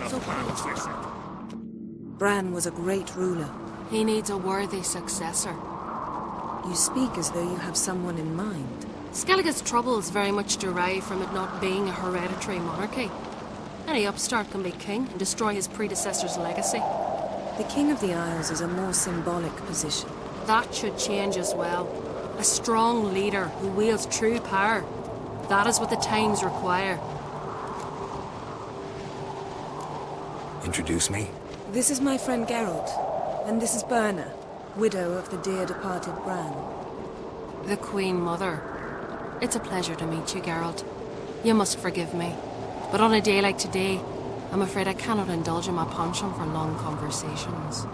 So quiet. Bran was a great ruler. He needs a worthy successor. You speak as though you have someone in mind. Skellige's troubles very much derive from it not being a hereditary monarchy. Any upstart can be king and destroy his predecessor's legacy. The King of the Isles is a more symbolic position. That should change as well. A strong leader who wields true power. That is what the times require. Introduce me? This is my friend Geralt, and this is Berna, widow of the dear departed Bran. The Queen Mother. It's a pleasure to meet you, Geralt. You must forgive me, but on a day like today, I'm afraid I cannot indulge in my penchant for long conversations.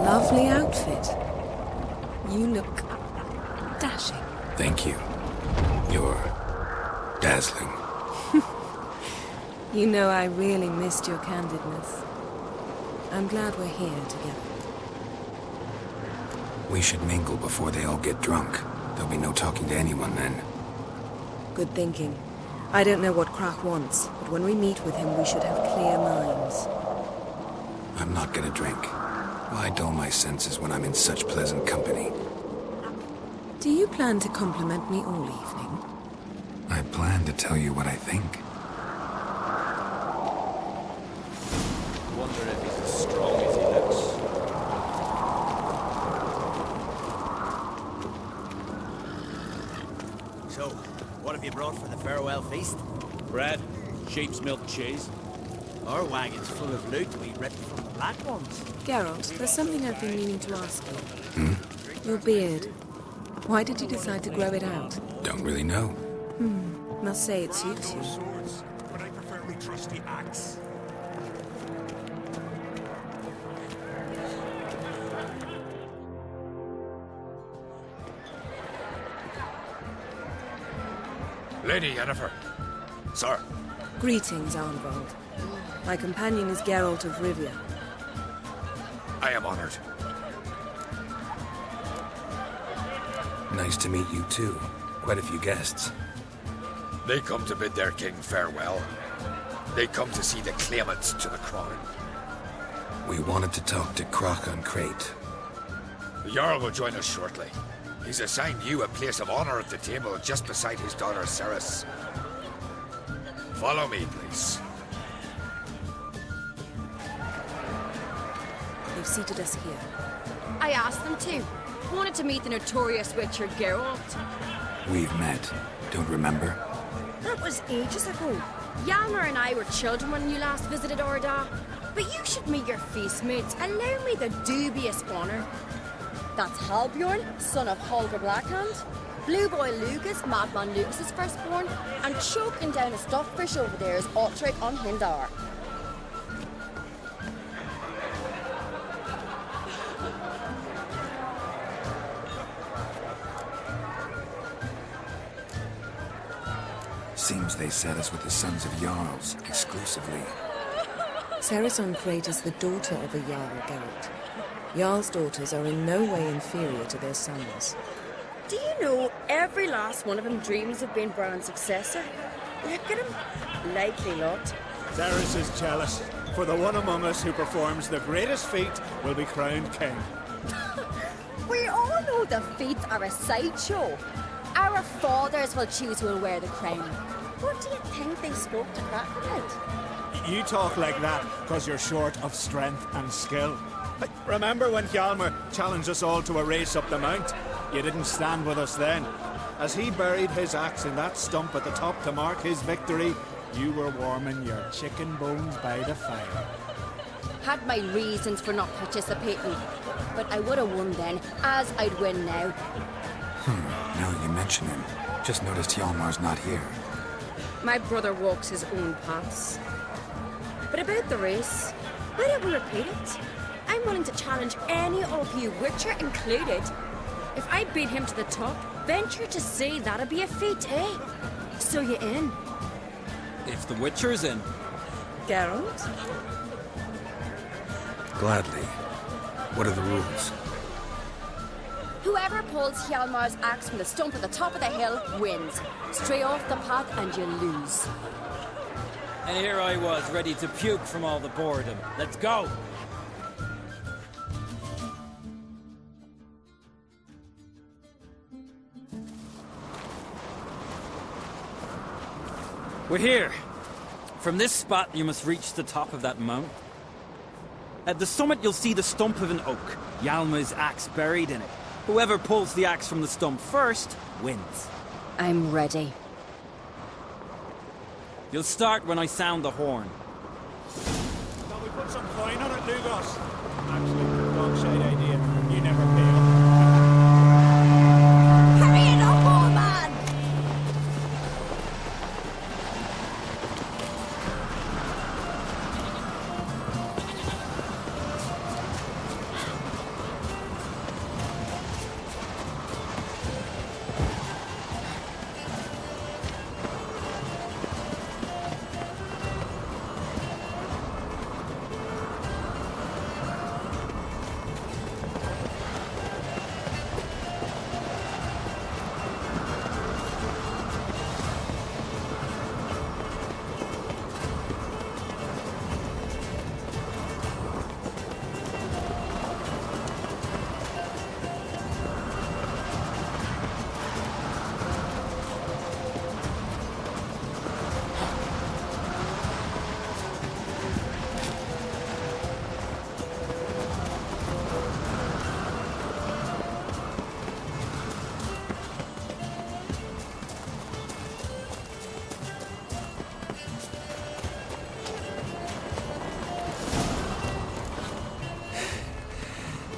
Lovely outfit. You look dashing. Thank you. You're dazzling. You know, I really missed your candidness. I'm glad we're here together. We should mingle before they all get drunk. There'll be no talking to anyone then. Good thinking. I don't know what Krach wants, but when we meet with him, we should have clear minds. I'm not gonna drink. Why dull my senses when I'm in such pleasant company? Do you plan to compliment me all evening? I plan to tell you what I think. Wonder if he's as strong as he looks. So, what have you brought for the farewell feast? Bread, sheep's milk cheese. Our wagon's full of loot we ripped from the black ones. Geralt, there's something I've been meaning to ask you. Your beard. Why did you decide to grow it out? Don't really know. Must say it suits you. Swords, but I prefer my trusty axe. Lady Yennefer. Sir. Greetings, Arnvald. My companion is Geralt of Rivia. I am honored. Nice to meet you too. Quite a few guests. They come to bid their king farewell. They come to see the claimants to the crown. We wanted to talk to Krach on Crate. The Jarl will join us shortly. He's assigned you a place of honor at the table just beside his daughter Ceres. Follow me, please. They've seated us here. I asked them to. Wanted to meet the notorious Witcher Geralt. We've met. Don't remember? That was ages ago. Hjalmar and I were children when you last visited Orda. But you should meet your feast mates. Allow me the dubious honor. That's Halbjorn, son of Holger Blackhand. Blue Boy Lucas, Madman Lucas's firstborn. And choking down a stuffed fish over there is Otric on Hindar. Seems they set us with the sons of Jarls, exclusively. Ceres on Crate is the daughter of a Jarl, Geralt. Jarl's daughters are in no way inferior to their sons. Do you know every last one of them dreams of being Bran's successor? Look at him. Likely lot. Ceres is jealous, for the one among us who performs the greatest feat will be crowned king. We all know the feats are a sideshow. Our fathers will choose who will wear the crown. What do you think they spoke to Krach about? You talk like that because you're short of strength and skill. Remember when Hjalmar challenged us all to a race up the mount? You didn't stand with us then. As he buried his axe in that stump at the top to mark his victory, you were warming your chicken bones by the fire. Had my reasons for not participating, but I would have won then, as I'd win now. Now you mention him. Just noticed Hjalmar's not here. My brother walks his own paths. But about the race, why don't we repeat it? I'm willing to challenge any of you, Witcher included. If I beat him to the top, venture to say that'd be a feat, eh? So you in? If the Witcher's in. Geralt? Gladly. What are the rules? Whoever pulls Hjalmar's axe from the stump at the top of the hill wins. Stray off the path and you lose. And here I was, ready to puke from all the boredom. Let's go! We're here. From this spot, you must reach the top of that mountain. At the summit, you'll see the stump of an oak. Yalma's axe buried in it. Whoever pulls the axe from the stump first, wins. I'm ready. You'll start when I sound the horn. Shall we put some coin on it, Lugos? Actually, dog shite idea. You never pay up. Hurry it up, old man!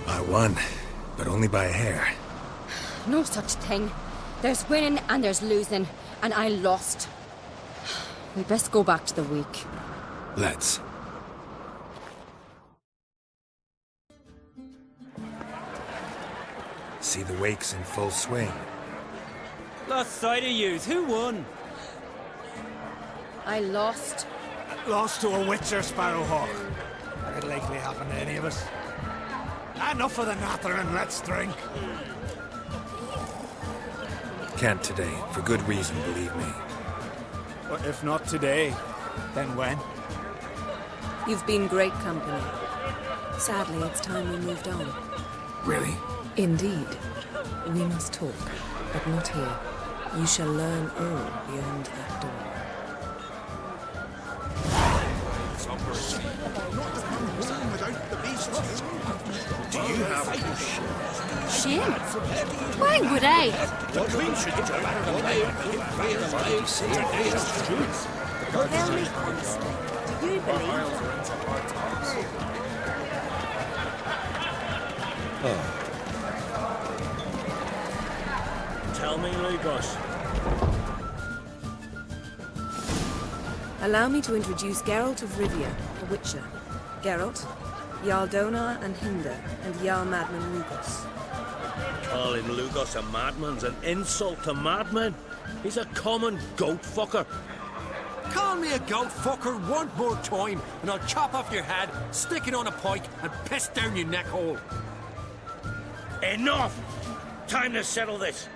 I won, but only by a hair. No such thing. There's winning and there's losing, and I lost. We best go back to the week. Let's. See the wakes in full swing. Lost sight of yous. Who won? I lost. Lost to a Witcher, Sparrowhawk. That'd likely happen to any of us. Enough of the natter and let's drink. Can't today, for good reason, believe me. But if not today, then when? You've been great company. Sadly, it's time we moved on. Really? Indeed. We must talk, but not here. You shall learn all beyond that door. Do you have Shame? Why would I? Tell me honestly, do you believe Tell me, Lugos. Allow me to introduce Geralt of Rivia, a Witcher. Geralt, Jarl Donar and Hinder, and Jarl Madman Lugos. Calling Lugos a madman's an insult to madmen. He's a common goat fucker. Call me a goat fucker one more time, and I'll chop off your head, stick it on a pike, and piss down your neck hole. Enough! Time to settle this.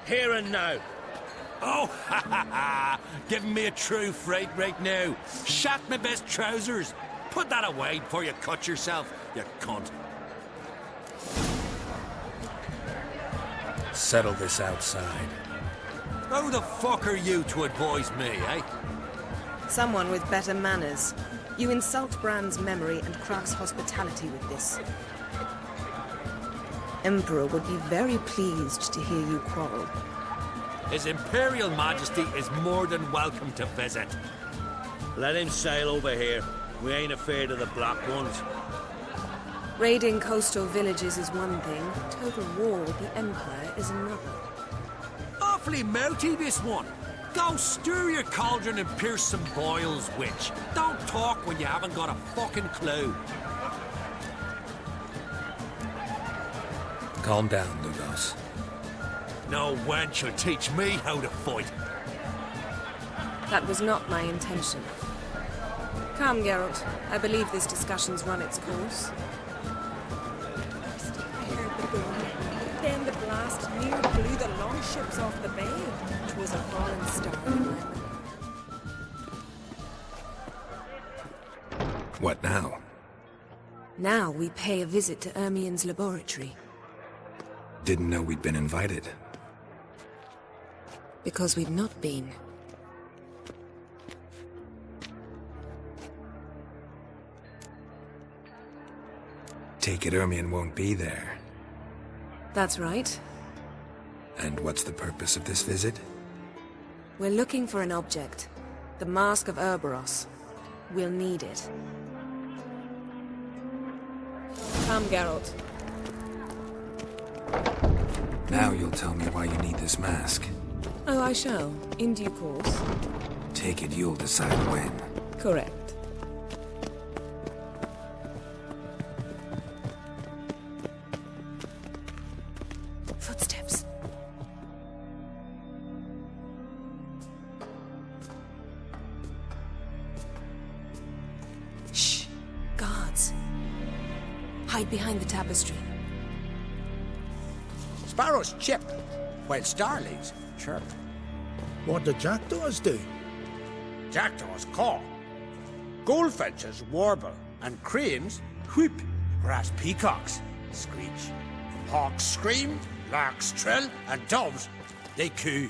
Here and now. Oh, ha ha ha! Giving me a true fright right now. Shat my best trousers. Put that away before you cut yourself, you cunt. Settle this outside. Who the fuck are you to advise me, eh? Someone with better manners. You insult Bran's memory and Krag's hospitality with this. Emperor would be very pleased to hear you quarrel. His Imperial Majesty is more than welcome to visit. Let him sail over here. We ain't afraid of the Black Ones. Raiding coastal villages is one thing. Total war with the Empire is another. Awfully melty, this one. Go stir your cauldron and pierce some boils, witch. Don't talk when you haven't got a fucking clue. Calm down, Lugos. No wench will teach me how to fight. That was not my intention. Come, Geralt. I believe this discussion's run its course. First I heard the boom, then the blast near blew the longships off the bay. 'Twas a fallen star. What now? Now we pay a visit to Ermien's laboratory. Didn't know we'd been invited. Because we've not been. Take it Ermien won't be there. That's right. And what's the purpose of this visit? We're looking for an object. The Mask of Cerberus. We'll need it. Come, Geralt. Now you'll tell me why you need this mask. Oh, I shall. In due course. Take it you'll decide when. Correct. Footsteps. Shh. Guards. Hide behind the tapestry. Sparrows chip, while starlings chirp. What do jackdaws do? Jackdaws caw. Goldfinches warble, and cranes whoop, whereas peacocks screech. Hawks scream, larks trill, and doves, they coo.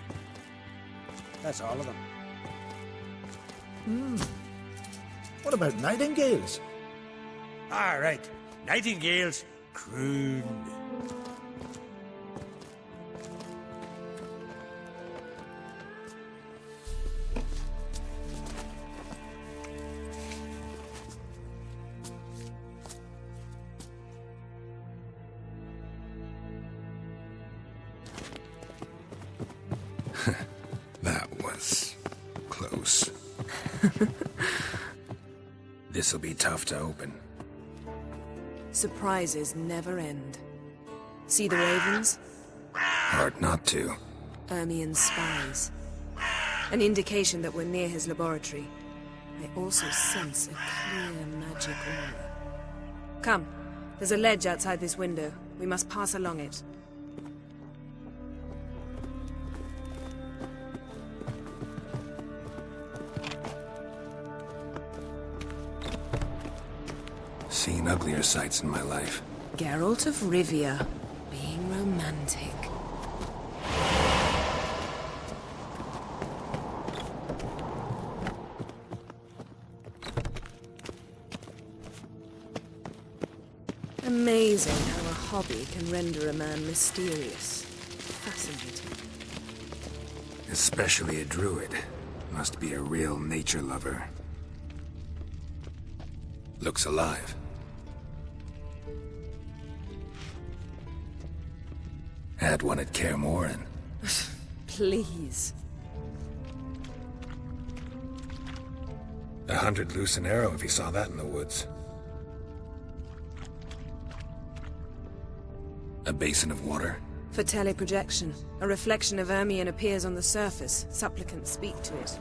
That's all of them. What about nightingales? All right, nightingales croon. That was close. This'll be tough to open. Surprises never end. See the ravens? Hard not to. Ermien's spies. An indication that we're near his laboratory. I also sense a clear magic aura. Come, there's a ledge outside this window. We must pass along it. Seen uglier sights in my life. Geralt of Rivia, being romantic. Amazing how a hobby can render a man mysterious. Fascinating. Especially a druid. Must be a real nature lover. Looks alive. Had one at Kaer Morhen. Please. 100 loose an arrow if he saw that in the woods. A basin of water? For teleprojection. A reflection of Ermien appears on the surface. Supplicants speak to it.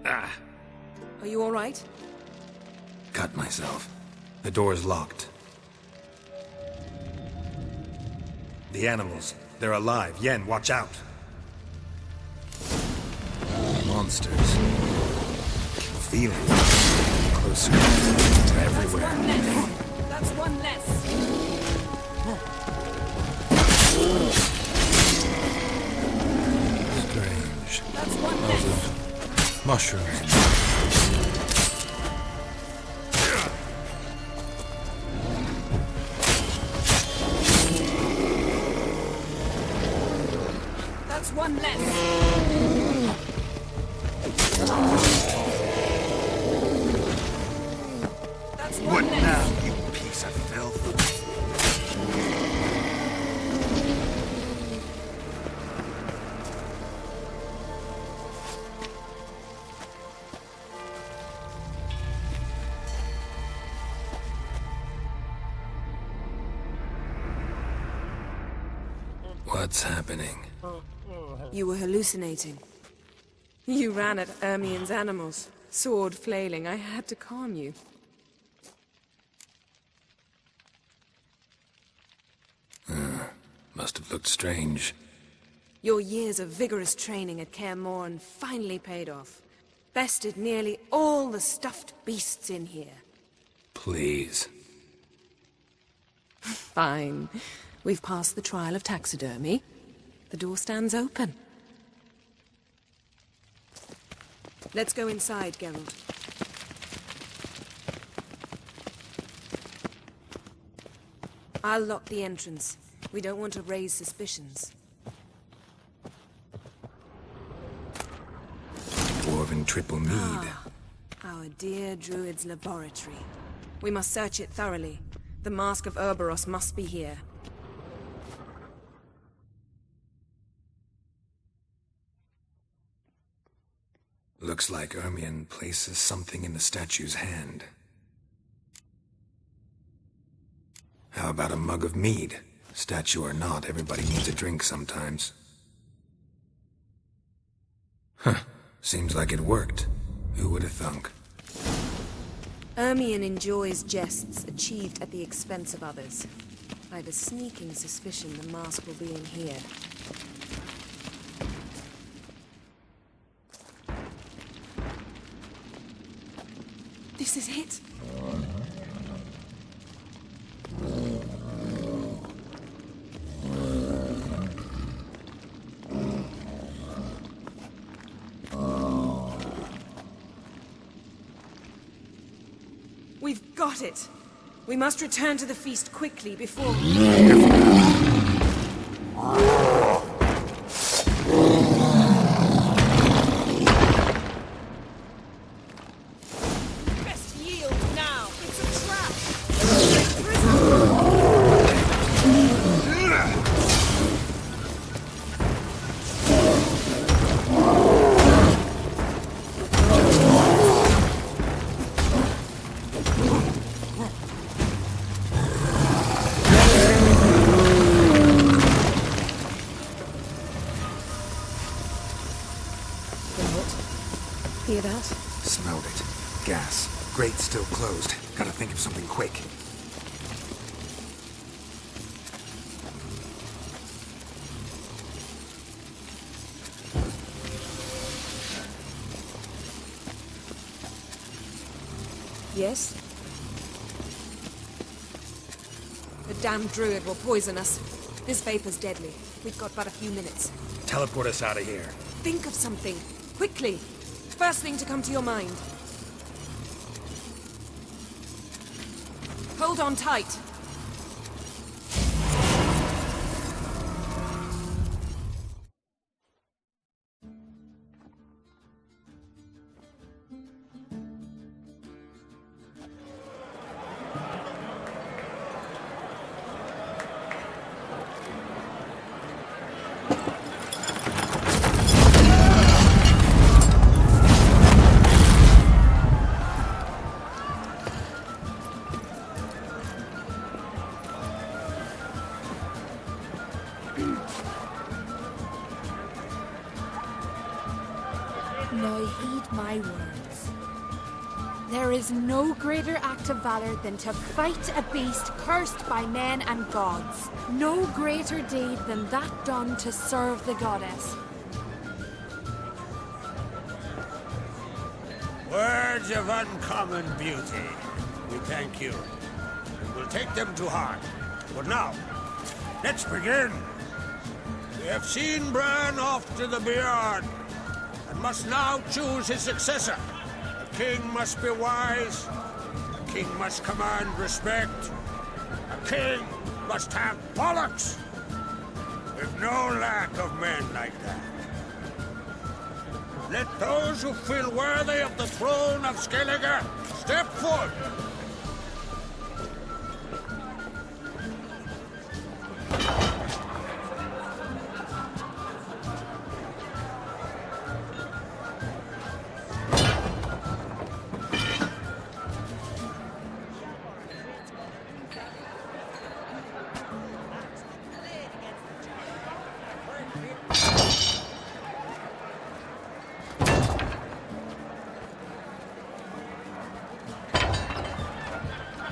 Ah! Are you all right? Cut myself. The door's locked. The animals. They're alive. Yen, watch out. Monsters. Feel it. Closer. They're everywhere. That's one less. Strange. That's one less. Mushrooms. That's one less. That's one What less. now, you piece of filth? What's happening? You were hallucinating. You ran at Ermien's animals, sword flailing. I had to calm you. Must have looked strange. Your years of vigorous training at Kaer Morhen finally paid off. Bested nearly all the stuffed beasts in here. Please. Fine. We've passed the trial of taxidermy. The door stands open. Let's go inside, Geralt. I'll lock the entrance. We don't want to raise suspicions. Dwarven triple mead. Our dear Druid's laboratory. We must search it thoroughly. The Mask of Urboros must be here. Looks like Ermion places something in the statue's hand. How about a mug of mead? Statue or not, everybody needs a drink sometimes. Huh. Seems like it worked. Who would have thunk? Ermion enjoys jests achieved at the expense of others. I have a sneaking suspicion the mask will be in here. This is it. We've got it. We must return to the feast quickly before... Best yield now. It's a trap. Hear that? Smelled it. Gas. Grate still closed. Gotta think of something quick. Yes? The damned druid will poison us. This vapor's deadly. We've got but a few minutes. Teleport us out of here. Think of something. Quickly. First thing to come to your mind. Hold on tight. Now heed my words. There is no greater act of valor than to fight a beast cursed by men and gods. No greater deed than that done to serve the goddess. Words of uncommon beauty. We thank you. And we'll take them to heart. But now, let's begin. We have seen Bran off to the Beyond, and must now choose his successor. A king must be wise. A king must command respect. A king must have bollocks. We've no lack of men like that. Let those who feel worthy of the throne of Skellige step forward.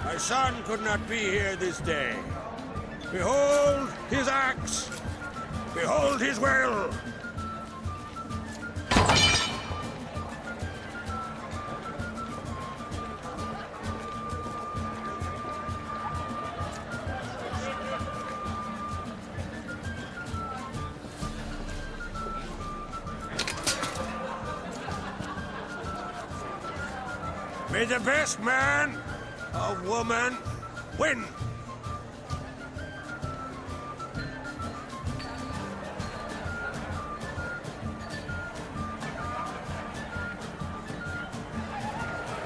My son could not be here this day. Behold his axe! Behold his will! May the best man or woman win!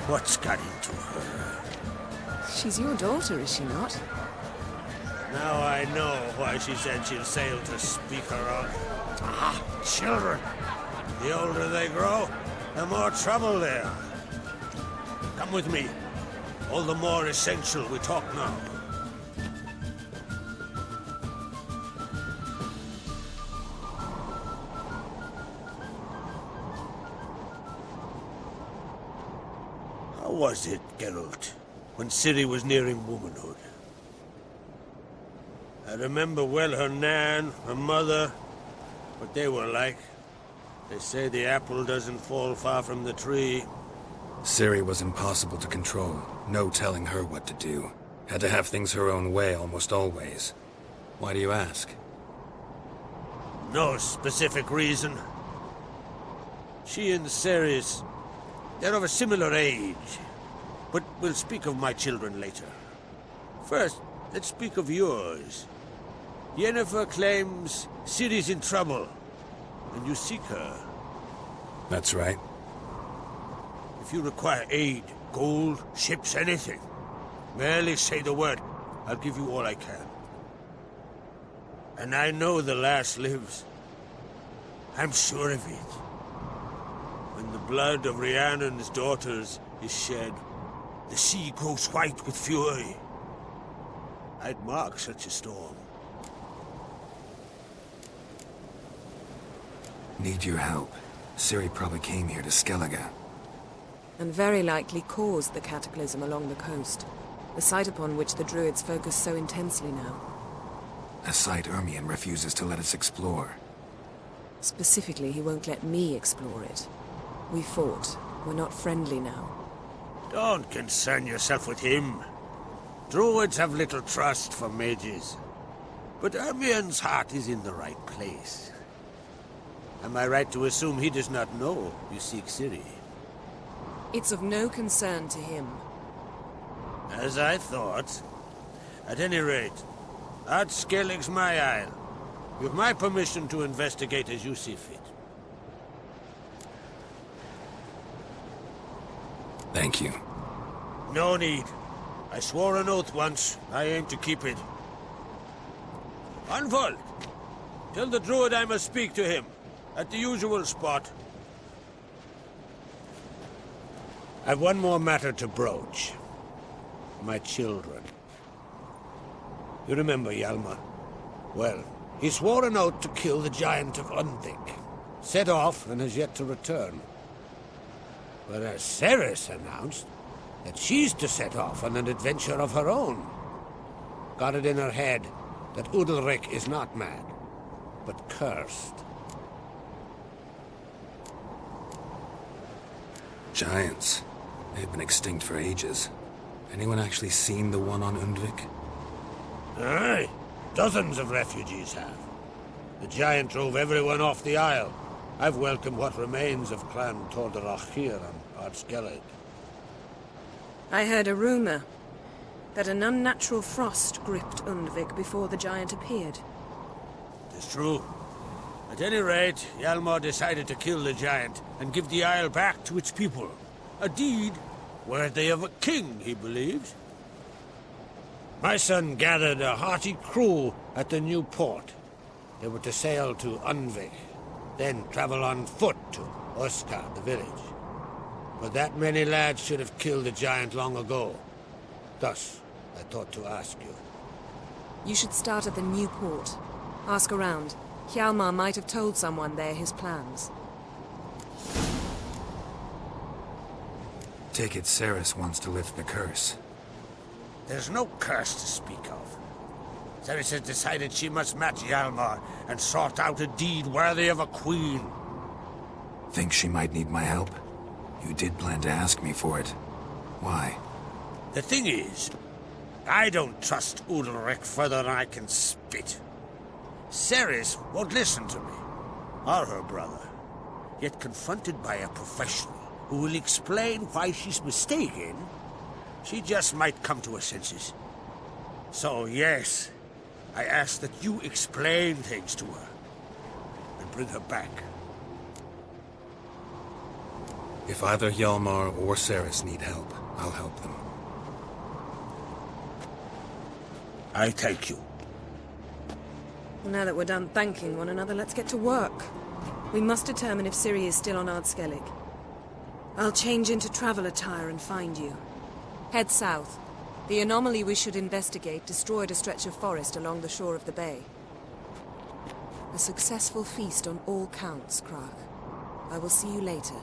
What's got into her? She's your daughter, is she not? Now I know why she said she'll sail to speak her out. Ah, children. The older they grow, the more trouble they are. Come with me. All the more essential we talk now. How was it, Geralt, when Ciri was nearing womanhood? I remember well her nan, her mother, what they were like. They say the apple doesn't fall far from the tree. Ciri was impossible to control. No telling her what to do. Had to have things her own way almost always. Why do you ask? No specific reason. She and Ceres, they're of a similar age. But we'll speak of my children later. First, let's speak of yours. Yennefer claims Ciri's in trouble, and you seek her. That's right. If you require aid, gold, ships, anything, merely say the word. I'll give you all I can. And I know the lass lives. I'm sure of it. When the blood of Rhiannon's daughters is shed, the sea grows white with fury. I'd mark such a storm. Need your help. Ciri probably came here to Skellige. And very likely caused the cataclysm along the coast. The site upon which the Druids focus so intensely now. A site Ermion refuses to let us explore. Specifically, he won't let me explore it. We fought. We're not friendly now. Don't concern yourself with him. Druids have little trust for mages. But Ermion's heart is in the right place. Am I right to assume he does not know you seek Ciri? It's of no concern to him. As I thought. At any rate, Ard Skellig's my isle. With my permission to investigate as you see fit. Thank you. No need. I swore an oath once. I aim to keep it. Anvald! Tell the druid I must speak to him. At the usual spot. I've one more matter to broach. My children. You remember Hjalmar? Well, he swore an oath to kill the giant of Undvik. Set off and has yet to return. Whereas Ceres announced that she's to set off on an adventure of her own. Got it in her head that Udalric is not mad, but cursed. Giants. They've been extinct for ages. Anyone actually seen the one on Undvik? Aye. Dozens of refugees have. The giant drove everyone off the isle. I've welcomed what remains of Clan Tordarach here on Ard Skellig. I heard a rumor that an unnatural frost gripped Undvik before the giant appeared. It's true. At any rate, Hjalmar decided to kill the giant and give the isle back to its people. A deed worthy of a king, he believes. My son gathered a hearty crew at the new port. They were to sail to Undvik, then travel on foot to Oskar, the village. But that many lads should have killed the giant long ago. Thus, I thought to ask you. You should start at the new port. Ask around. Hjalmar might have told someone there his plans. Take it Ceres wants to lift the curse. There's no curse to speak of. Ceres has decided she must match Hjalmar and sort out a deed worthy of a queen. Think she might need my help? You did plan to ask me for it. Why? The thing is, I don't trust Ulrich further than I can spit. Ceres won't listen to me, or her brother. Yet confronted by a professional who will explain why she's mistaken, she just might come to her senses. So yes, I ask that you explain things to her and bring her back. If either Hjalmar or Ceres need help, I'll help them. I thank you. Now that we're done thanking one another, let's get to work. We must determine if Ciri is still on Ardskellig. I'll change into travel attire and find you. Head south. The anomaly we should investigate destroyed a stretch of forest along the shore of the bay. A successful feast on all counts, Krach. I will see you later.